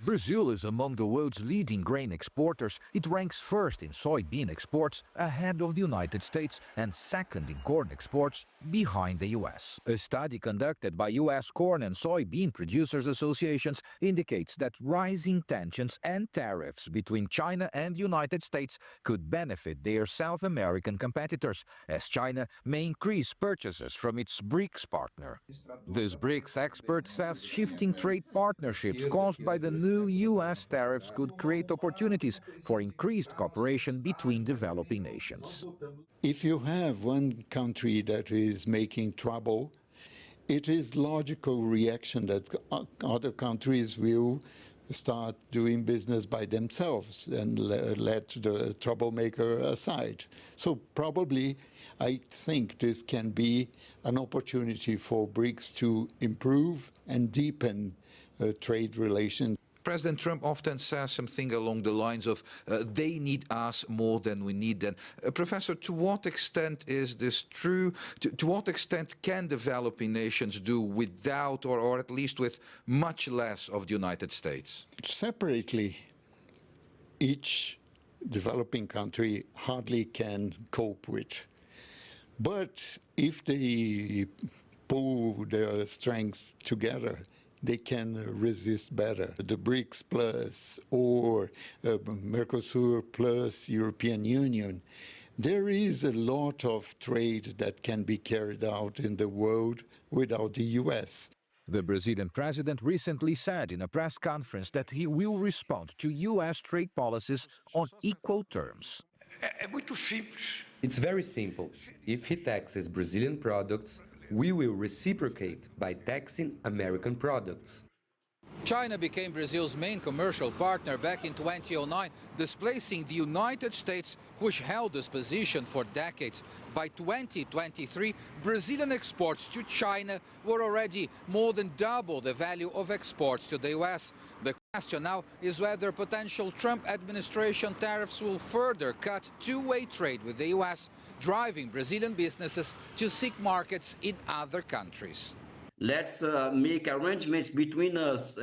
Brazil is among the world's leading grain exporters. It ranks first in soybean exports, ahead of the United States, and second in corn exports, behind the U.S. A study conducted by U.S. corn and soybean producers associations indicates that rising tensions and tariffs between China and the United States could benefit their South American competitors, as China may increase purchases from its BRICS partner. This BRICS expert says shifting trade partnerships caused by the new U.S. tariffs could create opportunities for increased cooperation between developing nations. If you have one country that is making trouble, it is logical reaction that other countries will start doing business by themselves and let the troublemaker aside. So probably I think this can be an opportunity for BRICS to improve and deepen trade relations. President Trump often says something along the lines of, they need us more than we need them. Professor, to what extent is this true? To what extent can developing nations do without or at least with much less of the United States? Separately, each developing country hardly can cope with. But if they pull their strengths together, they can resist better. The BRICS plus or Mercosur plus European Union, there is a lot of trade that can be carried out in the world without the U.S. The Brazilian president recently said in a press conference that he will respond to U.S. trade policies on equal terms. It's very simple. If he taxes Brazilian products, we will reciprocate by taxing American products. China became Brazil's main commercial partner back in 2009, displacing the United States, which held this position for decades. By 2023, Brazilian exports to China were already more than double the value of exports to the U.S. The question now is whether potential Trump administration tariffs will further cut two-way trade with the U.S., driving Brazilian businesses to seek markets in other countries. Let's make arrangements between us,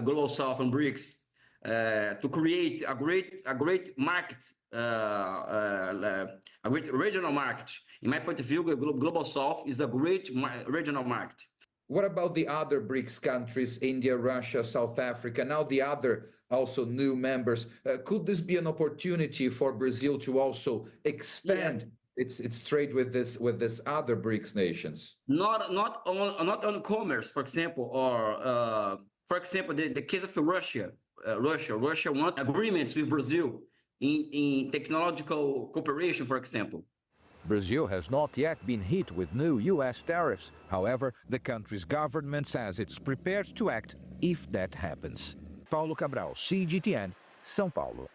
Global South and BRICS, to create a great market, a great regional market. In my point of view, Global South is a great regional market. What about the other BRICS countries, India, Russia, South Africa, now the other also new members? Could this be an opportunity for Brazil to also expand its trade with this other BRICS nations? Not on commerce, for example, or for example, the case of Russia. Russia wants agreements with Brazil in technological cooperation, for example. Brazil has not yet been hit with new U.S. tariffs. However, the country's government says it's prepared to act if that happens. Paulo Cabral, CGTN, São Paulo.